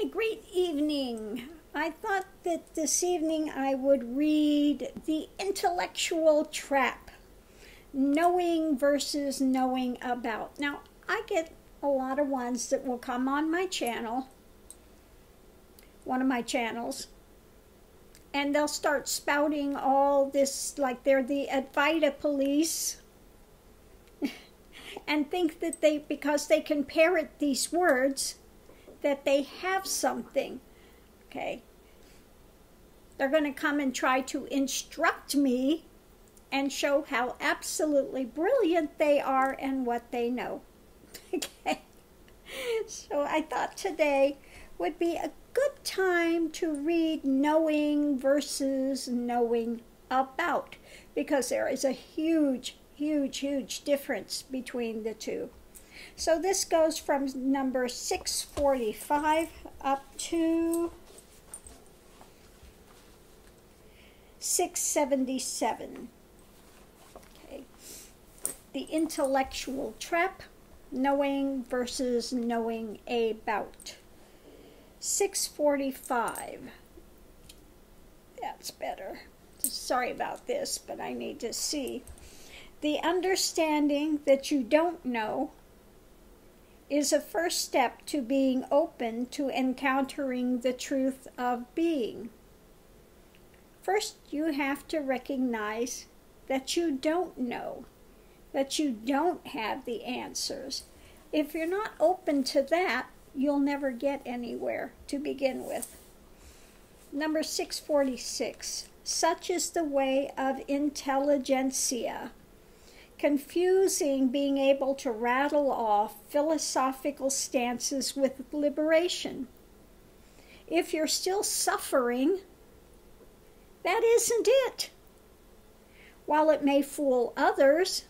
great evening. I thought that this evening I would read The Intellectual Trap, Knowing versus Knowing About. Now, I get a lot of ones that will come on my channel, one of my channels, and they'll start spouting all this like they're the Advaita police and think that because they can parrot these words, that they have something, okay? They're going to come and try to instruct me and show how absolutely brilliant they are and what they know, okay? So I thought today would be a good time to read Knowing versus Knowing About, because there is a huge difference between the two. So this goes from number 645 up to 677. Okay. The Intellectual Trap, Knowing versus Knowing About. 645. That's better. Sorry about this, but I need to see. The understanding that you don't know is a first step to being open to encountering the truth of being. First, you have to recognize that you don't know, that you don't have the answers. If you're not open to that, you'll never get anywhere to begin with. Number 646. Such is the way of intelligentsia. Confusing being able to rattle off philosophical stances with liberation. If you're still suffering, that isn't it. While it may fool others,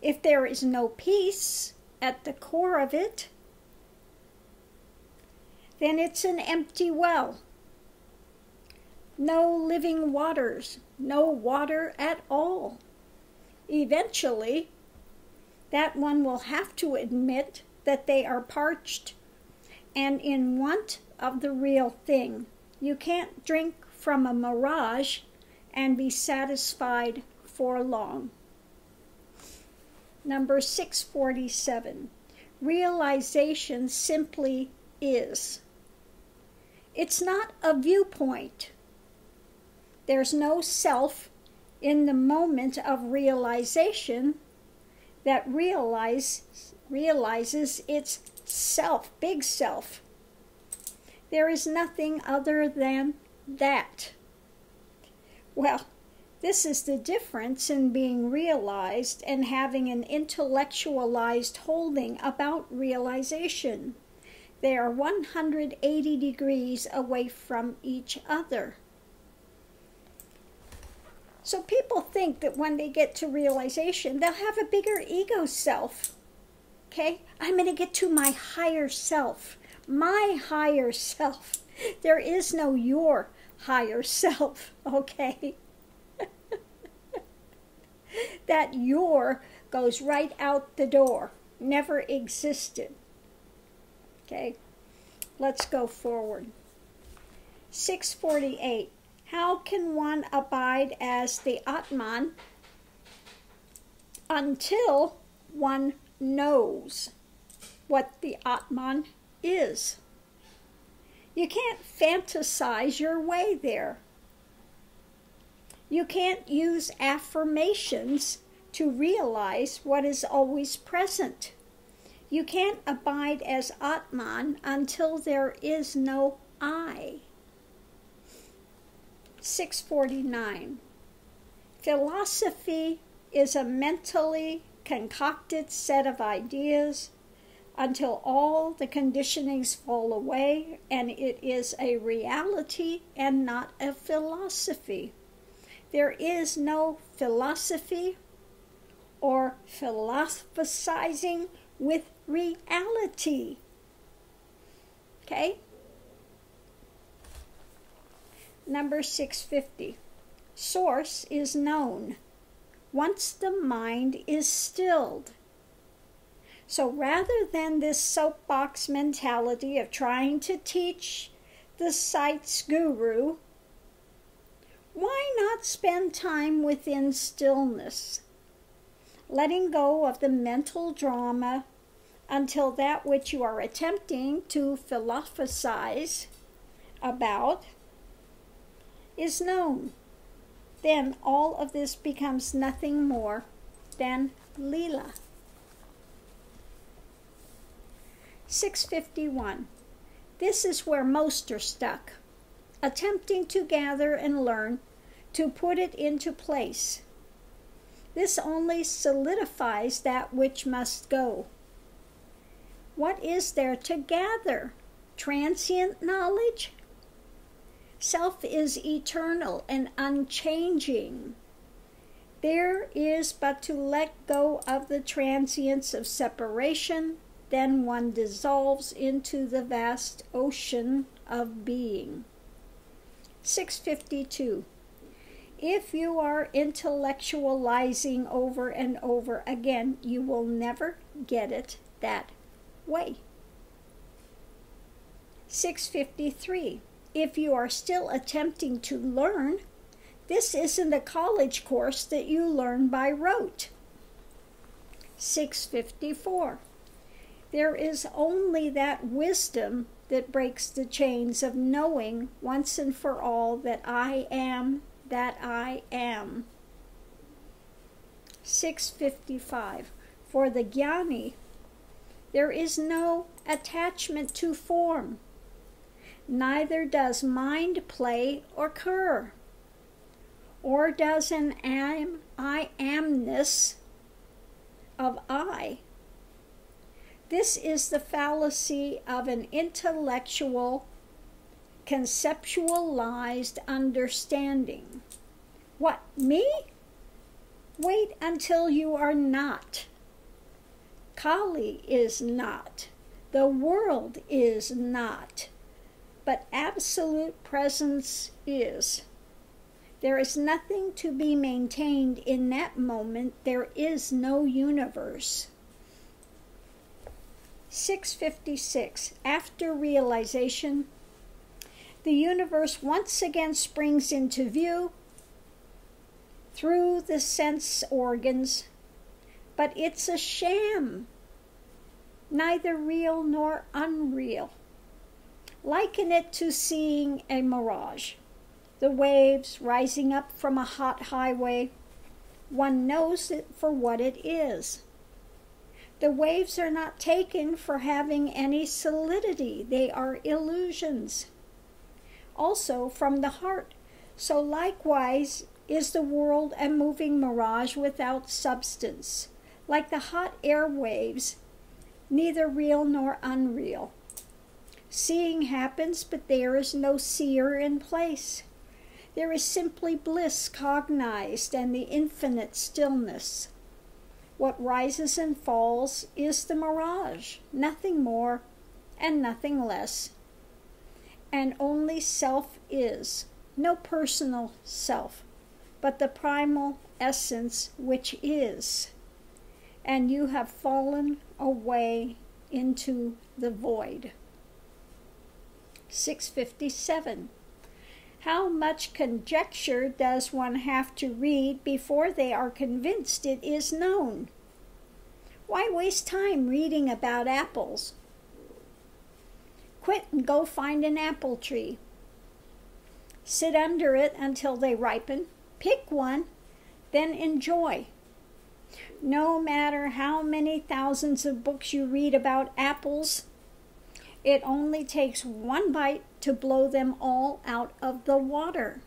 if there is no peace at the core of it, then it's an empty well. No living waters, no water at all. Eventually, that one will have to admit that they are parched and in want of the real thing. You can't drink from a mirage and be satisfied for long. Number 647. Realization simply is. It's not a viewpoint. There's no self in the moment of realization that realizes its self, big self. There is nothing other than that. Well, this is the difference in being realized and having an intellectualized holding about realization. They are 180 degrees away from each other. So people think that when they get to realization, they'll have a bigger ego self. Okay? I'm going to get to my higher self. My higher self. There is no your higher self. Okay? That your goes right out the door. Never existed. Okay? Let's go forward. 648. How can one abide as the Atman until one knows what the Atman is? You can't fantasize your way there. You can't use affirmations to realize what is always present. You can't abide as Atman until there is no I. 649. Philosophy is a mentally concocted set of ideas until all the conditionings fall away and it is a reality and not a philosophy. There is no philosophy or philosophizing with reality. Okay? Number 650. Source is known once the mind is stilled. So rather than this soapbox mentality of trying to teach the sight's guru, why not spend time within stillness, letting go of the mental drama until that which you are attempting to philosophize about is known? Then all of this becomes nothing more than Leela. 651. This is where most are stuck, attempting to gather and learn, to put it into place. This only solidifies that which must go. What is there to gather? Transient knowledge? Self is eternal and unchanging. There is but to let go of the transience of separation, then one dissolves into the vast ocean of being. 652. If you are intellectualizing over and over again, you will never get it that way. 653. If you are still attempting to learn, this isn't a college course that you learn by rote. 654. There is only that wisdom that breaks the chains of knowing once and for all that I am that I am. 655. For the jnani, there is no attachment to form. Neither does mind play occur, or does an I amness of I. This is the fallacy of an intellectual, conceptualized understanding. What, me? Wait until you are not. Kali is not. The world is not. But absolute presence is. There is nothing to be maintained in that moment. There is no universe. 656. After realization, the universe once again springs into view through the sense organs, but it's a sham, neither real nor unreal. Liken it to seeing a mirage. The waves rising up from a hot highway, one knows it for what it is. The waves are not taken for having any solidity. They are illusions. Also from the heart. So likewise is the world a moving mirage without substance. Like the hot air waves, neither real nor unreal. Seeing happens, but there is no seer in place. There is simply bliss cognized and the infinite stillness. What rises and falls is the mirage, nothing more and nothing less. And only self is, no personal self, but the primal essence which is. And you have fallen away into the void. 657. How much conjecture does one have to read before they are convinced it is known? Why waste time reading about apples? Quit and go find an apple tree. Sit under it until they ripen. Pick one, then enjoy. No matter how many thousands of books you read about apples, it only takes one bite to blow them all out of the water.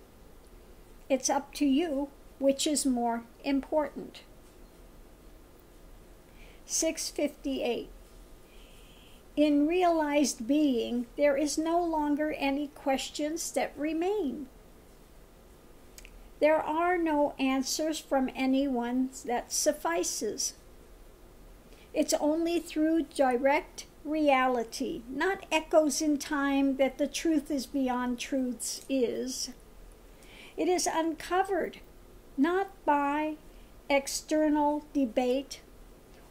It's up to you which is more important. 658. In realized being, there is no longer any questions that remain. There are no answers from anyone that suffices. It's only through direct reality, not echoes in time, that the truth is beyond truths is. It is uncovered, not by external debate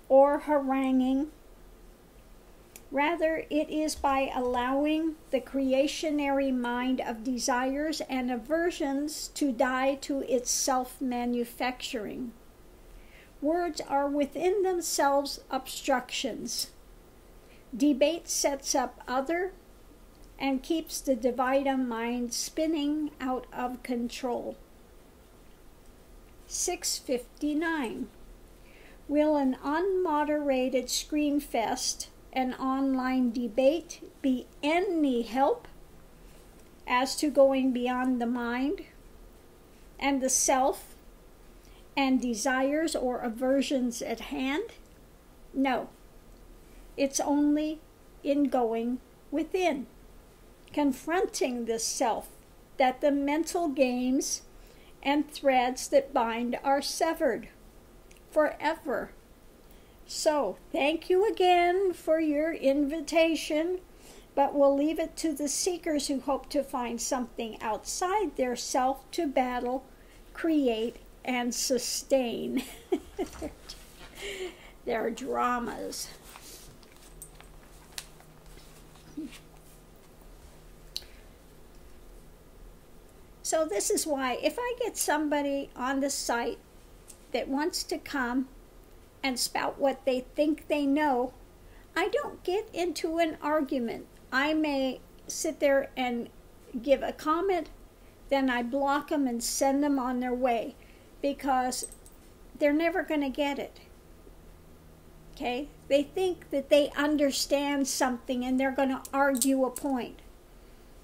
or haranguing, Rather, it is by allowing the creationary mind of desires and aversions to die to its self-manufacturing. Words are within themselves obstructions. Debate sets up other and keeps the divided mind spinning out of control. 659. Will an unmoderated screenfest and online debate be any help as to going beyond the mind and the self and desires or aversions at hand? No. It's only in going within, confronting the self, that the mental games and threads that bind are severed forever. So, thank you again for your invitation, but we'll leave it to the seekers who hope to find something outside their self to battle, create, and sustain. Their dramas. So this is why, if I get somebody on the site that wants to come and spout what they think they know, I don't get into an argument. I may sit there and give a comment, then I block them and send them on their way, because they're never going to get it. Okay? They think that they understand something and they're going to argue a point.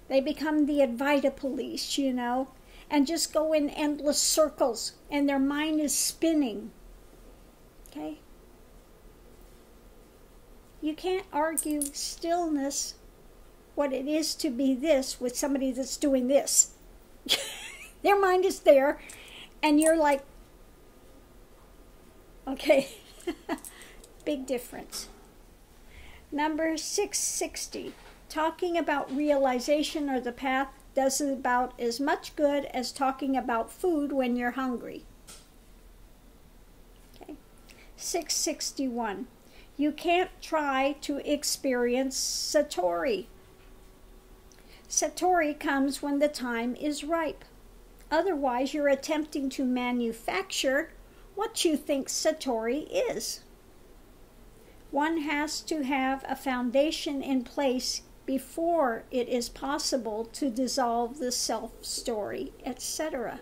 They become the Advaita police, you know, and just go in endless circles and their mind is spinning. Okay? You can't argue stillness, what it is to be this, with somebody that's doing this. Their mind is there, and you're like, okay. Big difference. Number 660. Talking about realization or the path does about as much good as talking about food when you're hungry. Okay. 661. You can't try to experience Satori. Satori comes when the time is ripe. Otherwise, you're attempting to manufacture what you think Satori is. One has to have a foundation in place before it is possible to dissolve the self-story, etc.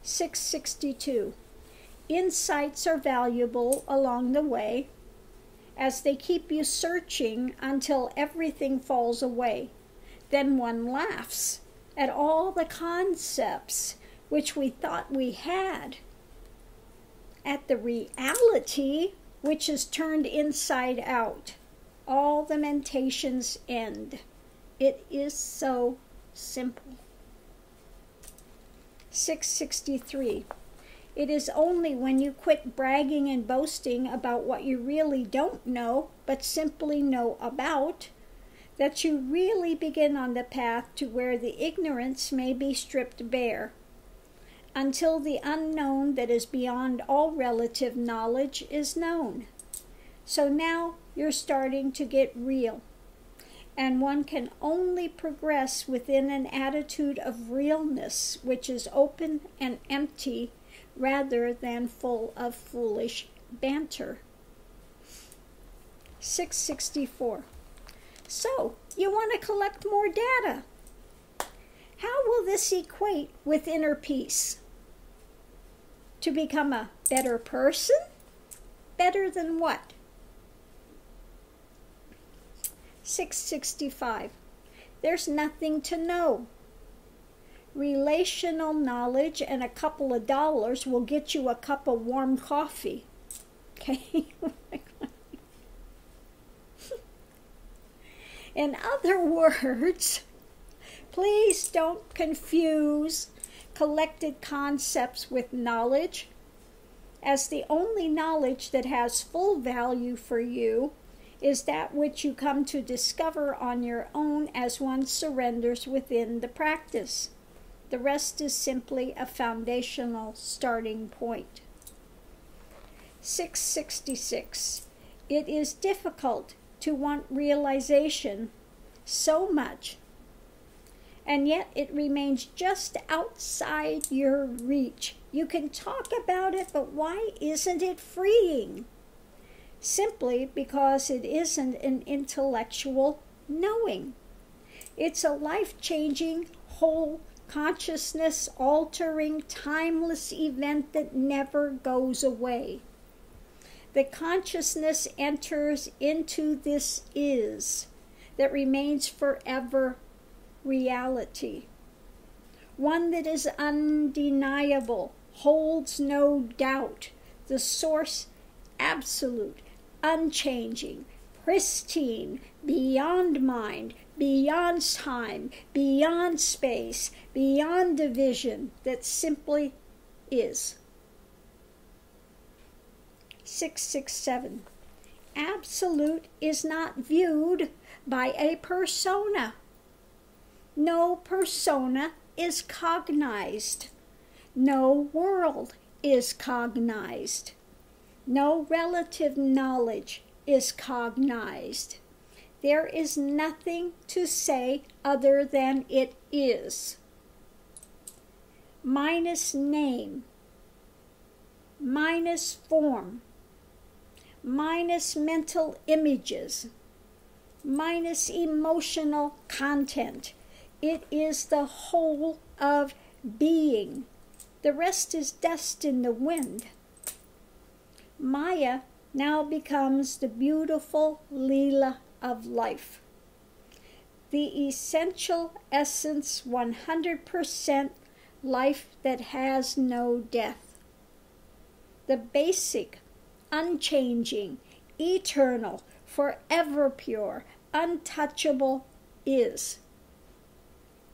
662. Insights are valuable along the way, as they keep you searching until everything falls away. Then one laughs at all the concepts which we thought we had, at the reality which is turned inside out. All the mentations end. It is so simple. 663. It is only when you quit bragging and boasting about what you really don't know, but simply know about, that you really begin on the path to where the ignorance may be stripped bare, until the unknown that is beyond all relative knowledge is known. So now you're starting to get real, and one can only progress within an attitude of realness, which is open and empty rather than full of foolish banter. 664. So, you want to collect more data. How will this equate with inner peace? To become a better person? Better than what? 665. There's nothing to know. Relational knowledge and a couple of dollars will get you a cup of warm coffee. Okay? In other words, please don't confuse collected concepts with knowledge, as the only knowledge that has full value for you is that which you come to discover on your own as one surrenders within the practice. The rest is simply a foundational starting point. 666. It is difficult to want realization so much, and yet it remains just outside your reach. You can talk about it, but why isn't it freeing? Simply because it isn't an intellectual knowing. It's a life-changing, whole, consciousness-altering, timeless event that never goes away. The consciousness enters into this is that remains forever reality. One that is undeniable, holds no doubt, the source absolute, unchanging, pristine, beyond mind, beyond time, beyond space, beyond division, that simply is. 667. Absolute is not viewed by a persona. No persona is cognized. No world is cognized. No relative knowledge is cognized. There is nothing to say other than it is. Minus name, minus form, minus mental images, minus emotional content. It is the whole of being. The rest is dust in the wind. Maya now becomes the beautiful Leela of life. The essential essence, 100% life that has no death. The basic, unchanging, eternal, forever pure, untouchable is.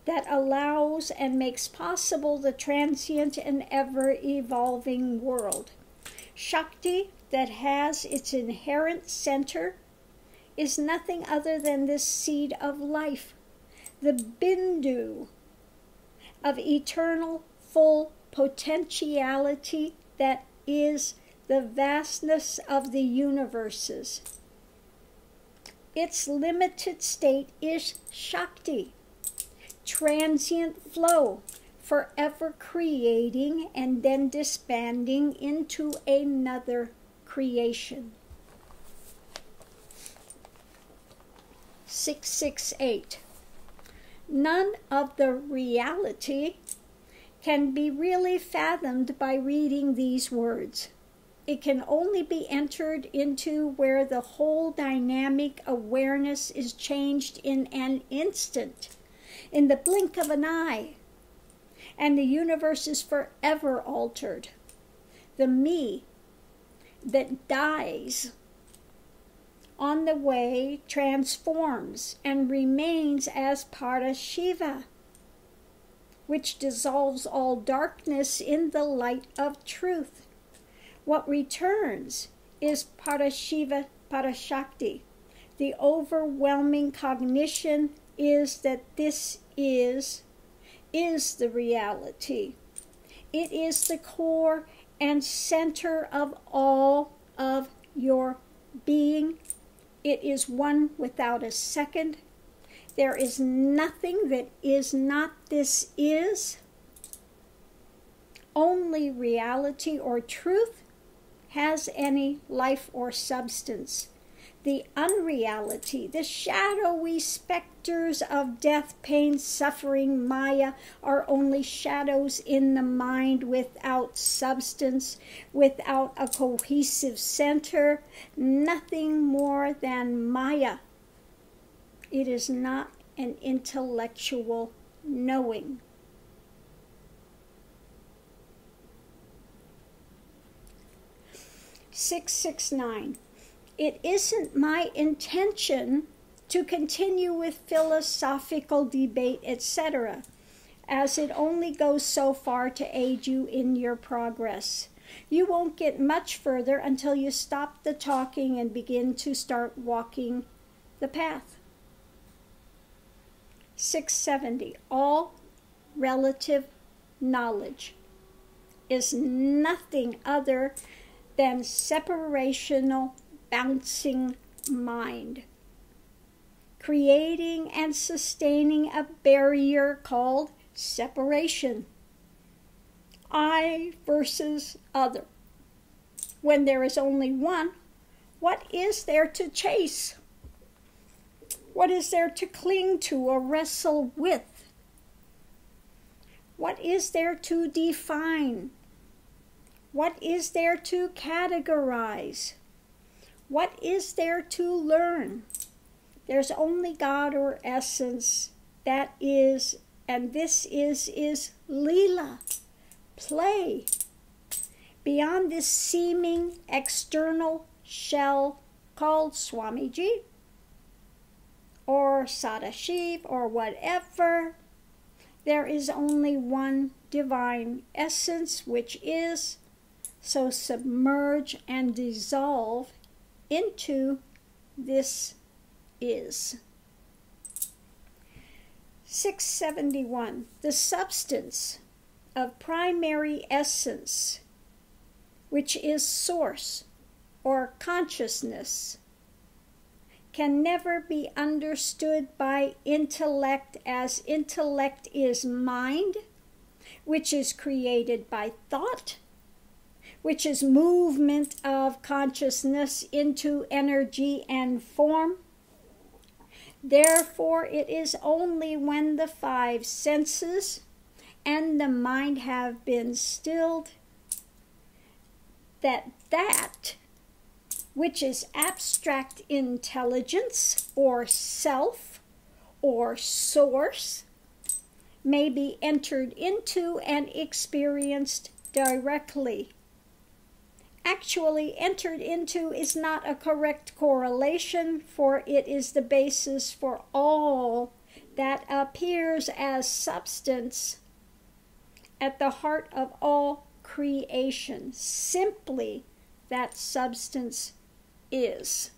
That allows and makes possible the transient and ever-evolving world. Shakti, that has its inherent center, is nothing other than this seed of life, the bindu of eternal full potentiality that is the vastness of the universes. Its limited state is Shakti, transient flow, forever creating and then disbanding into another creation. 668. None of the reality can be really fathomed by reading these words. It can only be entered into where the whole dynamic awareness is changed in an instant, in the blink of an eye, and the universe is forever altered. The me that dies on the way transforms and remains as Parashiva, which dissolves all darkness in the light of truth. What returns is Parashiva Parashakti. The overwhelming cognition is that this is the reality. It is the core and center of all of your being. It is one without a second. There is nothing that is not this is. Only reality or truth has any life or substance. The unreality, the shadowy specters of death, pain, suffering, Maya, are only shadows in the mind without substance, without a cohesive center, nothing more than Maya. It is not an intellectual knowing. (669) It isn't my intention to continue with philosophical debate, etc., as it only goes so far to aid you in your progress. You won't get much further until you stop the talking and begin to start walking the path. 670. All relative knowledge is nothing other than separational bouncing mind, creating and sustaining a barrier called separation. I versus other. When there is only one, what is there to chase? What is there to cling to or wrestle with? What is there to define? What is there to categorize? What is there to learn? There's only God or essence that is, and this is Leela, play. Beyond this seeming external shell called Swamiji or Sadashiv or whatever, there is only one divine essence which is, so submerge and dissolve into this is. 671. The substance of primary essence, which is source or consciousness, can never be understood by intellect, as intellect is mind, which is created by thought, which is movement of consciousness into energy and form. Therefore, it is only when the five senses and the mind have been stilled that which is abstract intelligence or self or source may be entered into and experienced directly. Actually, entered into is not a correct correlation, for it is the basis for all that appears as substance at the heart of all creation. Simply, that substance is.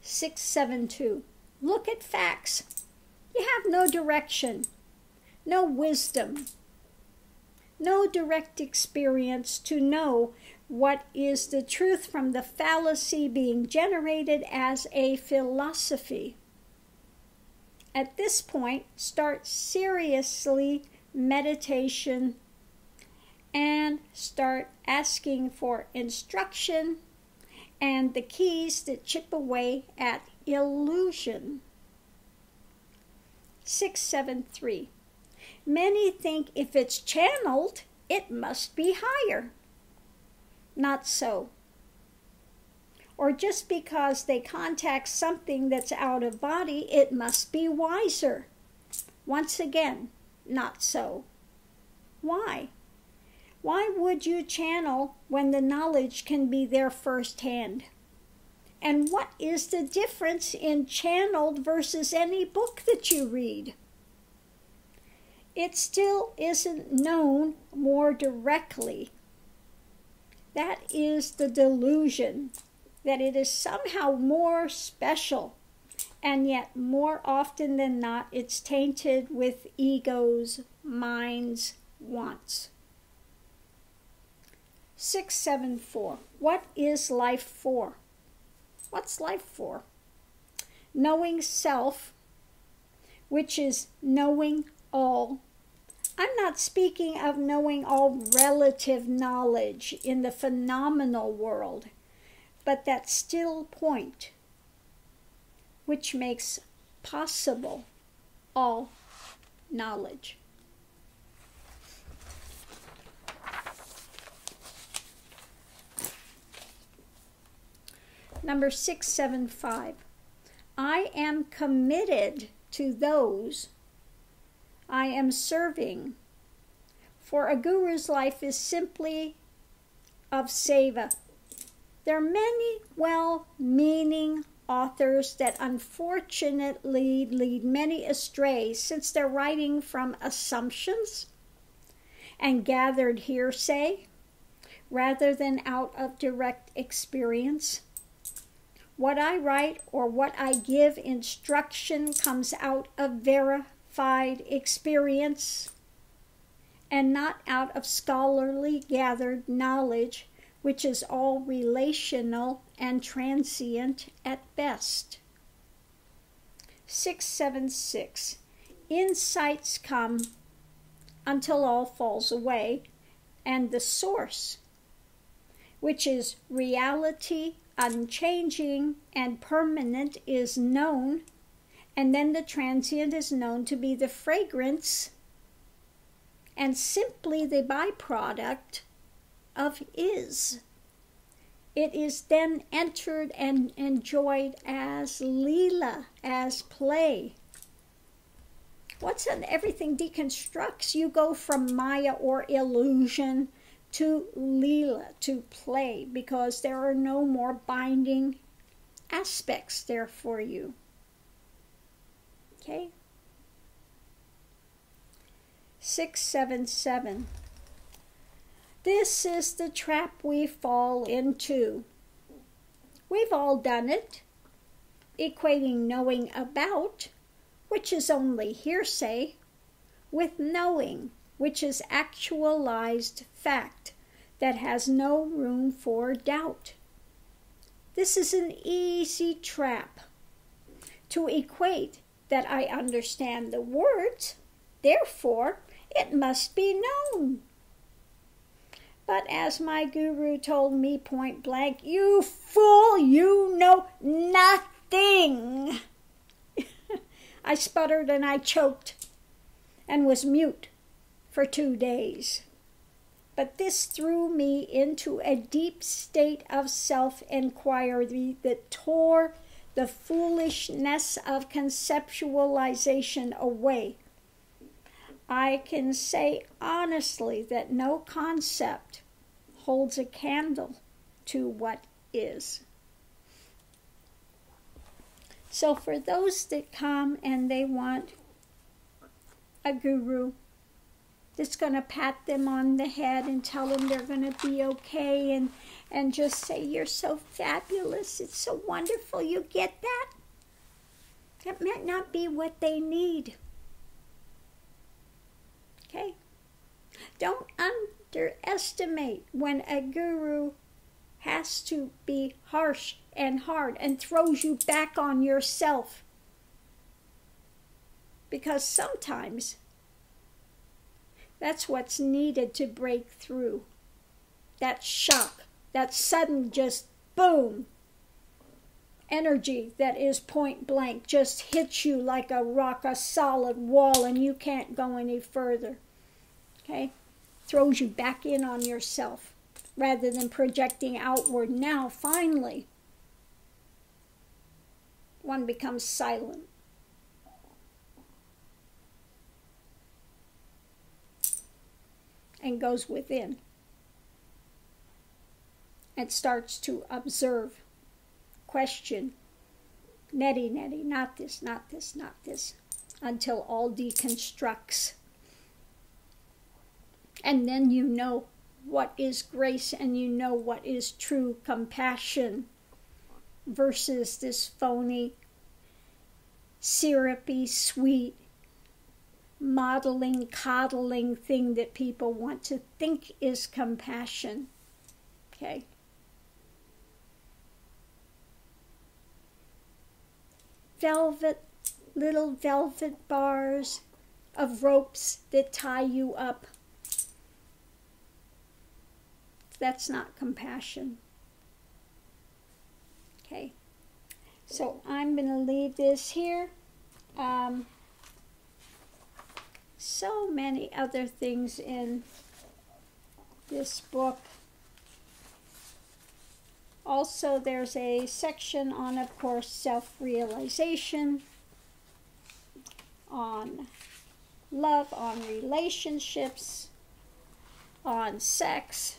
672. Look at facts. You have no direction, no wisdom, no direct experience to know what is the truth from the fallacy being generated as a philosophy. At this point, start seriously meditation and start asking for instruction and the keys that chip away at illusion. 673. Many think if it's channeled, it must be higher. Not so. Or just because they contact something that's out of body, it must be wiser. Once again, not so. Why? Why would you channel when the knowledge can be there firsthand? And what is the difference in channeled versus any book that you read? It still isn't known more directly. That is the delusion, that it is somehow more special, and yet more often than not it's tainted with ego's, mind's, wants. 674. What is life for? What's life for? Knowing self, which is knowing all. I'm not speaking of knowing all relative knowledge in the phenomenal world, but that still point, which makes possible all knowledge. Number 675. I am committed to those I am serving, for a guru's life is simply of seva. There are many well-meaning authors that unfortunately lead many astray, since they're writing from assumptions and gathered hearsay rather than out of direct experience. What I write or what I give instruction comes out of verified experience and not out of scholarly gathered knowledge, which is all relational and transient at best. 676. Insights come until all falls away, and the source, which is reality, unchanging and permanent, is known, and then the transient is known to be the fragrance and simply the byproduct of is. It is then entered and enjoyed as Leela, as play. Once everything deconstructs, you go from Maya or illusion to Leela, to play, because there are no more binding aspects there for you. Okay? 677. This is the trap we fall into. We've all done it, equating knowing about, which is only hearsay, with knowing, which is actualized fact that has no room for doubt. This is an easy trap to equate that I understand the words, therefore it must be known. But as my guru told me point blank, you fool, you know nothing. I sputtered and I choked and was mute for 2 days. But this threw me into a deep state of self-inquiry that tore the foolishness of conceptualization away. I can say honestly that no concept holds a candle to what is. So for those that come and they want a guru that's going to pat them on the head and tell them they're going to be okay, and just say, you're so fabulous, it's so wonderful, you get that? That might not be what they need. Okay? Don't underestimate when a guru has to be harsh and hard and throws you back on yourself. Because sometimes that's what's needed to break through. That shock, that sudden just boom, energy that is point blank just hits you like a rock, a solid wall, and you can't go any further. Okay? Throws you back in on yourself rather than projecting outward. Now, finally, one becomes silent. And goes within. And starts to observe, question, netty, not this, not this, not this, until all deconstructs. And then you know what is grace and you know what is true compassion versus this phony, syrupy, sweet, modeling, coddling thing that people want to think is compassion. Okay? Little velvet bars of ropes that tie you up. That's not compassion. Okay? So I'm going to leave this here. So many other things in this book. Also, there's a section on, of course, self-realization, on love, on relationships, on sex.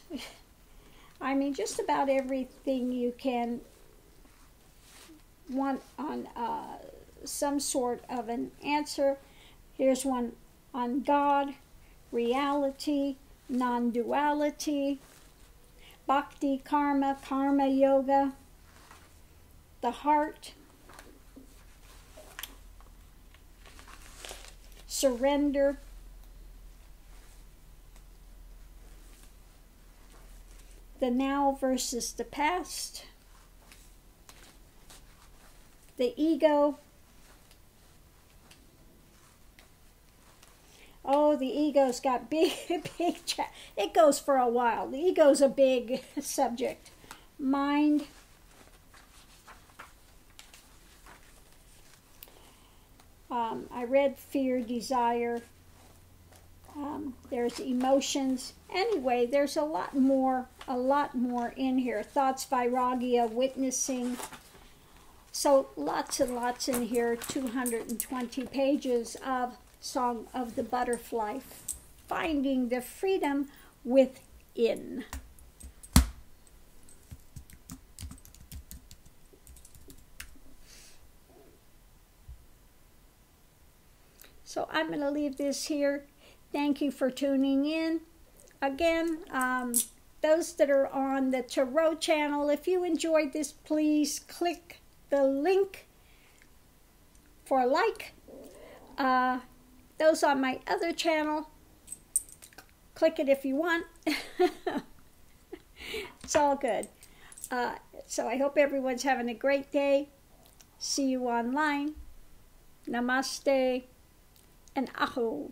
I mean, just about everything you can want on some sort of an answer. Here's one on God, reality, non-duality, bhakti, karma, karma yoga, the heart, surrender, the now versus the past, the ego. Oh, the ego's got big, it goes for a while. The ego's a big subject. Mind. I read fear, desire. There's emotions. Anyway, there's a lot more in here. Thoughts, vairagya, witnessing. So lots and lots in here. 220 pages of Song of the Butterfly, finding the freedom within. So I'm going to leave this here. Thank you for tuning in. Again, those that are on the Tarot channel, if you enjoyed this, please click the link for a like. Those on my other channel, click it if you want. It's all good. So I hope everyone's having a great day. See you online. Namaste and aho.